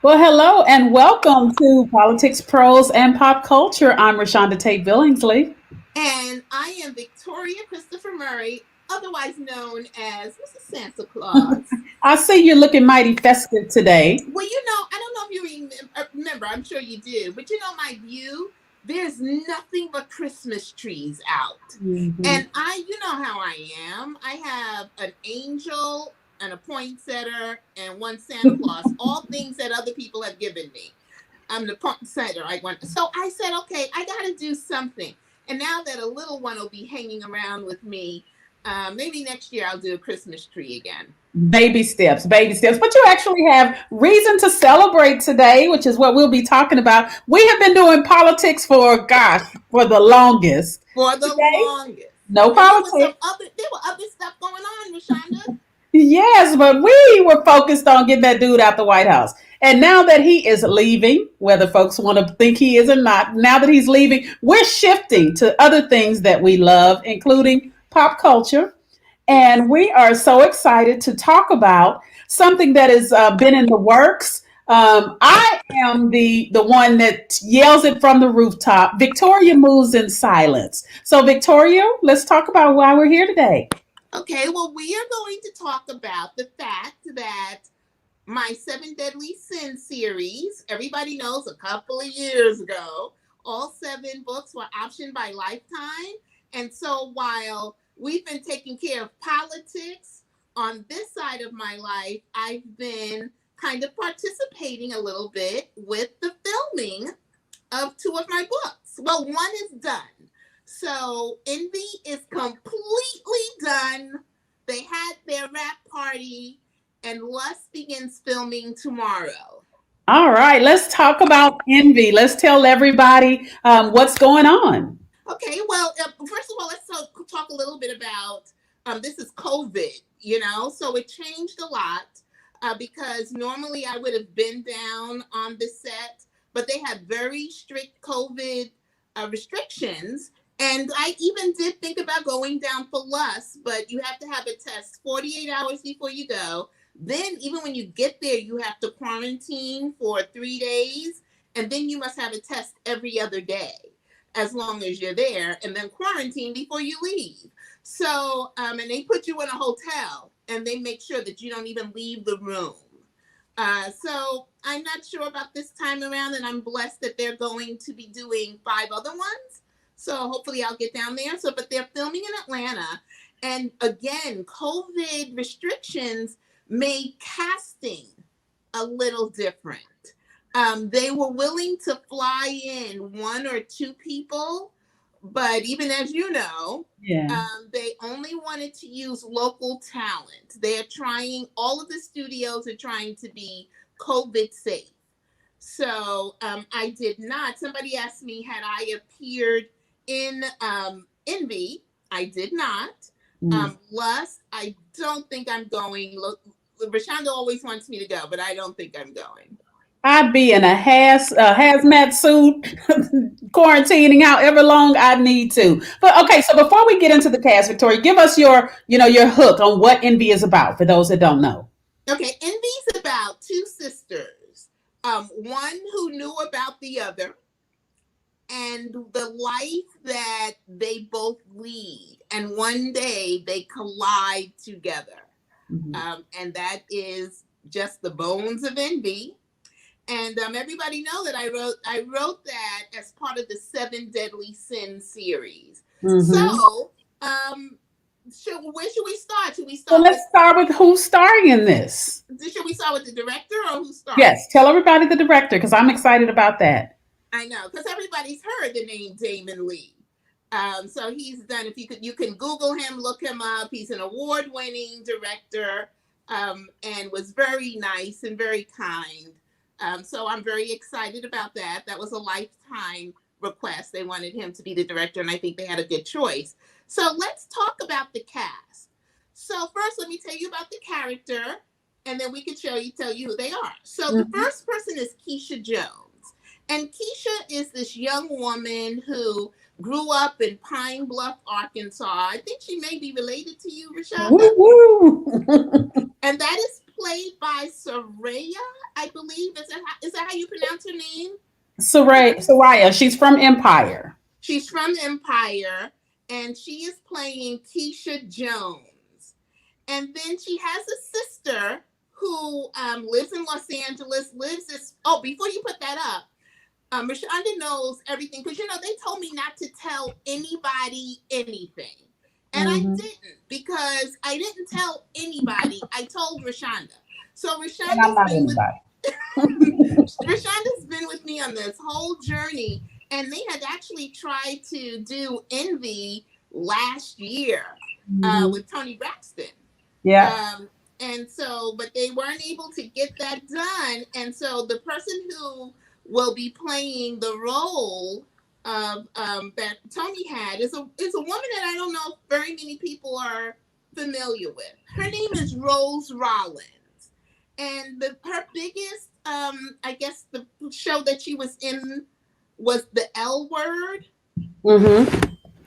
Well, hello and welcome to Politics, Prose, and Pop Culture. I'm Rashonda Tate Billingsley. And I am Victoria Christopher Murray, otherwise known as Mrs. Santa Claus. I see you're looking mighty festive today. Well, I don't know if you remember, I'm sure you do, but my view, there's nothing but Christmas trees out. Mhm. And you know how I am. I have an angel and a poinsettia and one Santa Claus, all things that other people have given me. I'm the poinsettia. So I said, okay, I got to do something. And now that a little one will be hanging around with me, maybe next year I'll do a Christmas tree again. Baby steps, baby steps. But you actually have reason to celebrate today, which is what we'll be talking about. We have been doing politics for the longest. For the Today, longest. no And politics. there were other stuff going on, Rashonda. Yes, but we were focused on getting that dude out the White House. And now that he is leaving, whether folks want to think he is or not, now that he's leaving, we're shifting to other things that we love, including pop culture. And Yes. we are so excited to talk about something that has been in the works. I am the one that yells it from the rooftop. Victoria moves in silence. So, Victoria, let's talk about why we're here today. Okay, well, we are going to talk about the fact that my Seven Deadly Sins series, everybody knows a couple of years ago, all seven books were optioned by Lifetime. And so while we've been taking care of politics on this side of my life, I've been kind of participating a little bit with the filming of two of my books. Well, one is done. So Envy is completely done. They had their wrap party and Lust begins filming tomorrow. All right, let's talk about envy. Let's tell everybody what's going on. Okay, well, first of all, let's talk a little bit about this is COVID, so it changed a lot because normally I would have been down on the set, but they had very strict COVID restrictions. And I even did think about going down for Lust, but you have to have a test 48 hours before you go. Then, even when you get there, you have to quarantine for 3 days, and then you must have a test every other day as long as you're there, and then quarantine before you leave. So, and they put you in a hotel, and they make sure that you don't even leave the room. So I'm not sure about this time around, and I'm blessed that they're going to be doing 5 other ones. So hopefully I'll get down there. So, but they're filming in Atlanta, and again, COVID restrictions made casting a little different. They were willing to fly in one or two people, but even as you know, Yeah. they only wanted to use local talent. They're trying, all of the studios are trying to be COVID safe. So I did not. Somebody asked me, had I appeared in Envy? I did not. Mm. Lust, I don't think I'm going. Look, Rashonda always wants me to go, but I don't think I'm going. I'd be in a hazmat suit, quarantining however long I need to. But okay, so before we get into the cast, Victoria, give us your hook on what Envy is about for those that don't know. Okay, Envy's about two sisters, one who knew about the other, and the life that they both lead. And one day they collide together. Mhm. And that is just the bones of Envy. And everybody know that I wrote that as part of the Seven Deadly Sins series. Mhm. So, where should we start? Should we Well, start with let's start with who's starring in this. should we start with the director or who's starring? Yes, tell everybody the director because I'm excited about that. I know, because everybody's heard the name Damon Lee. So he's done. If you can Google him, look him up. He's an award-winning director, and was very nice and very kind. So I'm very excited about that. That was a lifetime request. They wanted him to be the director, and I think they had a good choice. So let's talk about the cast. So first, let me tell you about the character, and then we can tell you who they are. So the Mhm. first person is Keisha Jones, and Keisha is this young woman who grew up in Pine Bluff, Arkansas. I think she may be related to you, Woo Rashonda. woo. And that is played by Soraya, I believe. Is that how you pronounce her name? Soraya, she's from Empire. She's from Empire, and she is playing Keisha Jones. And then she has a sister who lives in Los Angeles. Before you put that up, Rashonda knows everything because they told me not to tell anybody anything. And I didn't, because I didn't tell anybody. I told Rashonda. So Rashonda's been with me on this whole journey, and they had actually tried to do Envy last year with Toni Braxton. Yeah. But they weren't able to get that done. And so the person who will be playing the role of that Toni had is a woman that I don't know if very many people are familiar with. Her name is Rollins, and her biggest I guess the show that she was in was The L Word.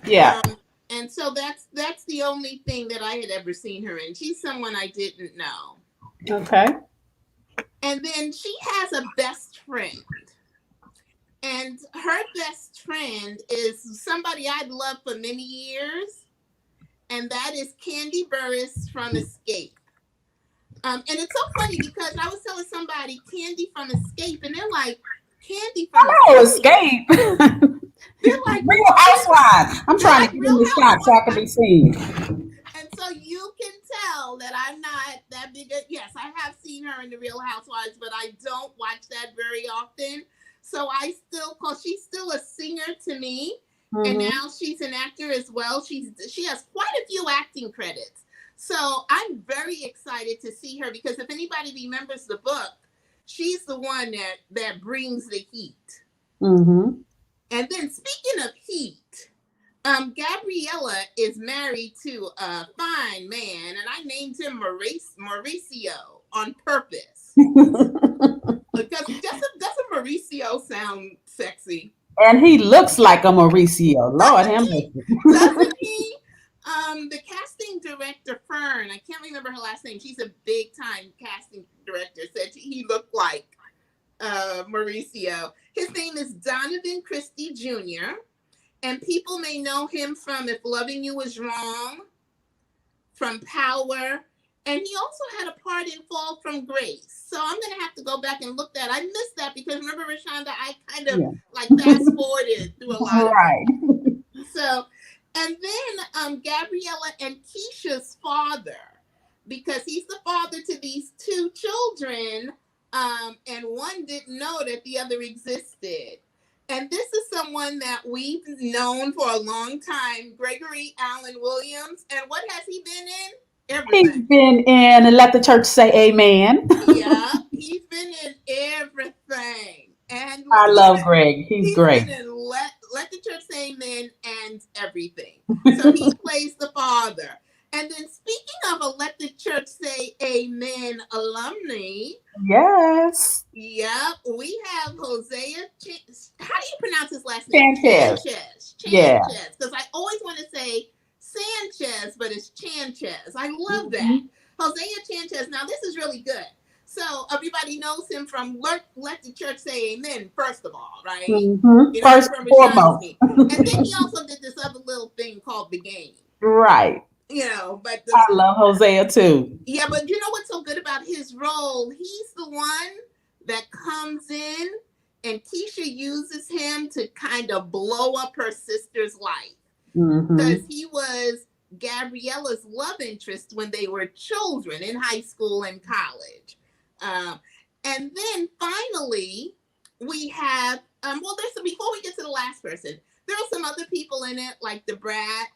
Yeah. And so that's the only thing that I had ever seen her in. She's someone I didn't know. Okay. And then she has a best friend. And her best friend is somebody I've loved for many years. And that is Candy Burris from Escape. And it's so funny because I was telling somebody Candy from Escape, and they're like, Candy from Escape. They're like, Real Housewives. I'm trying to get in the shot so I can be seen. And so you can tell that I'm not that big. Yes, I have seen her in the Real Housewives, but I don't watch that very often. So cause she's still a singer to me. And now she's an actor as well. She has quite a few acting credits. So I'm very excited to see her, because if anybody remembers the book, she's the one that brings the heat. And then speaking of heat, Gabriella is married to a fine man, and I named him Mauricio on purpose. Because doesn't Mauricio sound sexy? And he looks like a Mauricio. Lord have mercy. Doesn't he? The casting director, Fern, I can't remember her last name. She's a big time casting director. Said he looked like Mauricio. His name is Donovan Christie Jr. And people may know him from If Loving You Is Wrong, from Power. And he also had a part in Fall from Grace. So I'm going to have to go back and look that. I missed that because remember, Rashonda, I kind of fast forwarded through a lot of it. So, and then Gabriella and Keisha's father, because he's the father to these two children, and one didn't know that the other existed. And this is someone that we've known for a long time, Gregory Allen Williams. And what has he been in? Everything. He's been in, and let the church say amen. Yeah, he's been in everything. And I love Greg. He's great. Been in let the church say amen and everything. So he plays the father. And then speaking of a Let the Church Say Amen alumni. Yes. Yep. We have Hosea. How do you pronounce his last name? Sanchez. Yeah. Because I always want to say Sanchez, but it's Chanchez. I love that. Hosea Chanchez. Now, this is really good. So everybody knows him from Let the Church Say Amen, first of all, right? First and foremost. And then he also did this other little thing called The Game. Right. But I love Hosea too. Yeah, but you know what's so good about his role? He's the one that comes in, and Keisha uses him to kind of blow up her sister's life. Because he was Gabriella's love interest when they were children in high school and college. And then finally, we have, before we get to the last person, there are some other people in it, like the Brat.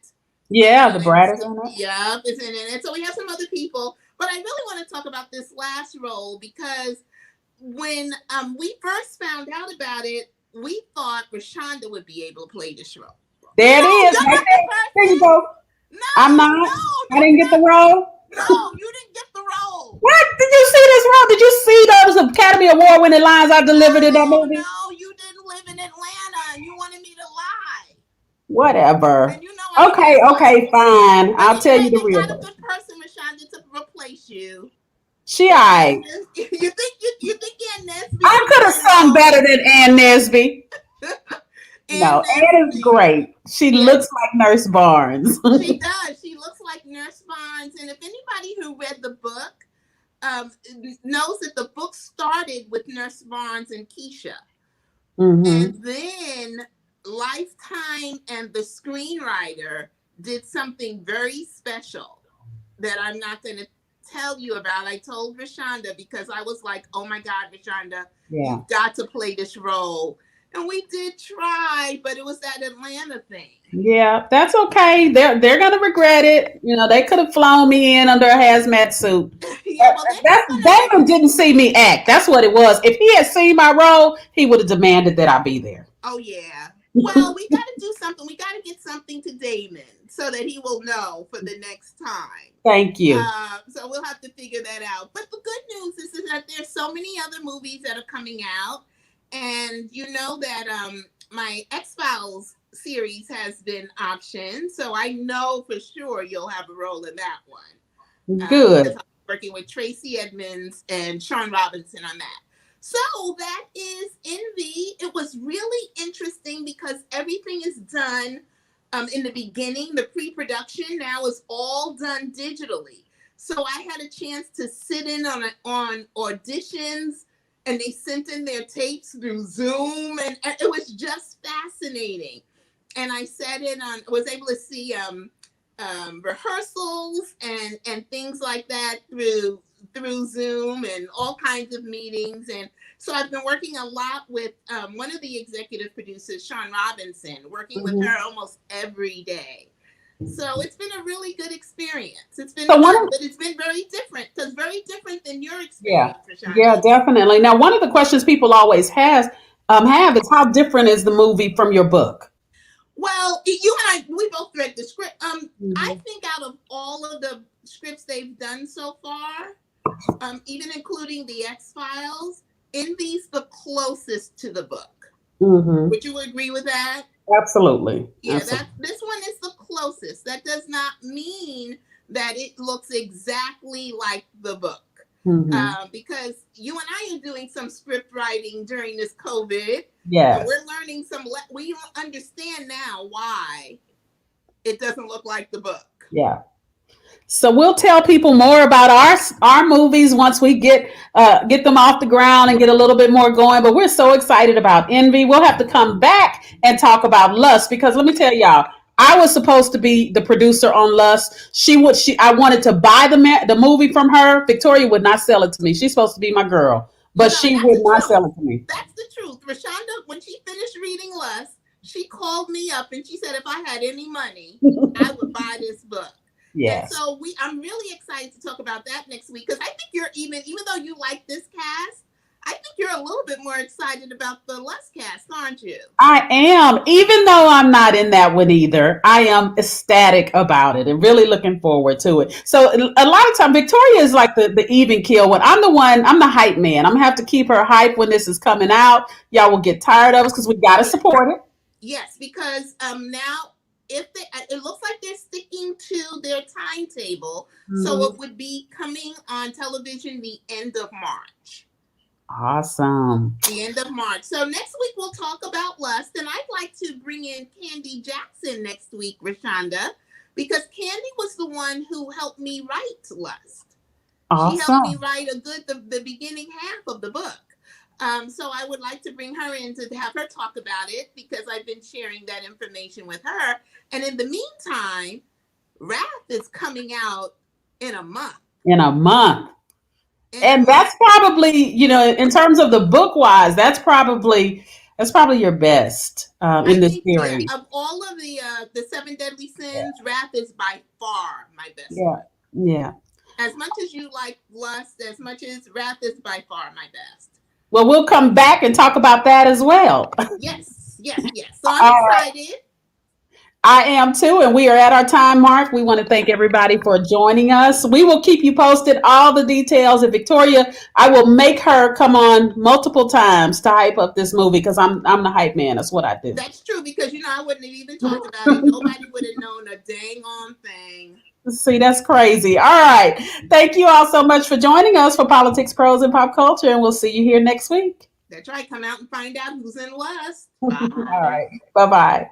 Yeah, the Brat is in it. Yeah, is in it. And so we have some other people. But I really want to talk about this last role because when we first found out about it, we thought Rashonda would be able to play this role. There it is. Right there you go. No, I'm not. I didn't get the role. No, you didn't get the role. What? Did you see this role? Did you see those Academy Award winning lines I delivered in that movie? No, you didn't live in Atlanta. You wanted me to lie. Whatever. And okay, fine. I'll tell you the real. Got a good person, Rashonda, to replace you. She Is I. you think Ann Nesby I can could have play sung better roles? than Ann Nesby. Ann No, Ann is Nesby. great. She Yes, looks like Nurse Barnes. she does. She looks like Nurse Barnes. And if anybody who read the book knows that the book started with Nurse Barnes and Keisha. And Hmm. then Lifetime and the screenwriter did something very special that I'm not going to tell you about. I told Rashonda because I was like, oh my God, Rashonda, Yeah. you've got to play this role. And we did try, but it was that Atlanta thing. Yeah, that's okay. They're gonna regret it. You know, they could have flown me in under a hazmat suit. Yeah, well, they're That not going to. Damon didn't see me act. That's what it was. If he had seen my role, he would have demanded that I be there. Oh, yeah. Well, we got to do something. We got to get something to Damon so that he will know for the next time. Thank you. So we'll have to figure that out. But the good news is that there's so many other movies that are coming out, and you know that my XFiles series has been optioned, so I know for sure you'll have a role in that one because Good. I'm working with Tracy Edmonds and Sean Robinson on that. So that is Envy. It was really interesting because everything is done in the beginning. The pre-production now is all done digitally. So I had a chance to sit in on auditions, and they sent in their tapes through Zoom, and it was just fascinating. And I sat in on, was able to see rehearsals and things like that through Zoom and all kinds of meetings. And so I've been working a lot with one of the executive producers, Sean Robinson, working with Mhm. her almost every day. So it's been a really good experience. It's been So one fun, of but it's been very different because very different than your Yeah, experience, yeah, Rashonda. definitely. Now, one of the questions people always have is how different is the movie from your book? Well, you and I, we both read the script. I Hmm. think out of all of the scripts they've done so far, even including the XFiles, Envy's the closest to the book. Hmm. Would you agree with that? Absolutely, Yeah, that absolutely. this one is the closest. That does not mean that it looks exactly like the book. Hmm. Because you and I are doing some script writing during this COVID, and Yes. we're learning we understand now why it doesn't look like the book. Yeah. So we'll tell people more about our movies once we get them off the ground and get a little bit more going. But we're so excited about Envy. We'll have to come back and talk about Lust because let me tell y'all, I was supposed to be the producer on Lust. She I wanted to buy the movie from her. Victoria would not sell it to me. She's supposed to be my girl, You but know, and she that's would the not truth. sell it to me. That's the truth. Rashonda, when she finished reading Lust, she called me up and she said if I had any money, I would buy this book. And Yes. so I'm really excited to talk about that next week because I think you're even though you like this cast, I think you're a little bit more excited about the Lust cast, aren't you? I am, even though I'm not in that one either. I am ecstatic about it and really looking forward to it. So a lot of time, Victoria is like the even kill one. I'm the hype man. I'm gonna have to keep her hype when this is coming out. Y'all will get tired of us because we gotta Yes, support it. yes, because now if they, it looks like they're sticking to their timetable, so Mhm. it would be coming on television the end of March. Awesome. The end of March. So next week we'll talk about Lust, and I'd like to bring in Candy Jackson next week, Rashonda, because Candy was the one who helped me write Lust. She helped me Awesome. write the beginning half of the book. So I would like to bring her in to have her talk about it because I've been sharing that information with her. And in the meantime, Wrath is coming out in a month. In a month. In a And month. that's probably, in terms of the book wise, that's probably your best I in this think, yeah, series. of all of the seven deadly sins, Wrath is by far my best Yeah. one. Yeah. As much as you like Lust, as much as Wrath is by far my best. Well, we'll come back and talk about that as well. Yes, yes, yes. So I'm All right. excited. I am too, and we are at our time mark. We want to thank everybody for joining us. We will keep you posted all the details. And Victoria, I will make her come on multiple times to hype up this movie because I'm the hype man. That's what I do. That's true because I wouldn't have even talked about it. Nobody would have known a dang on thing. See, that's crazy. All right. Thank you all so much for joining us for Politics, Prose, and Pop Culture, and we'll see you here next week. That's right. Come out and find out who's in West. All Bye. right. Bye bye.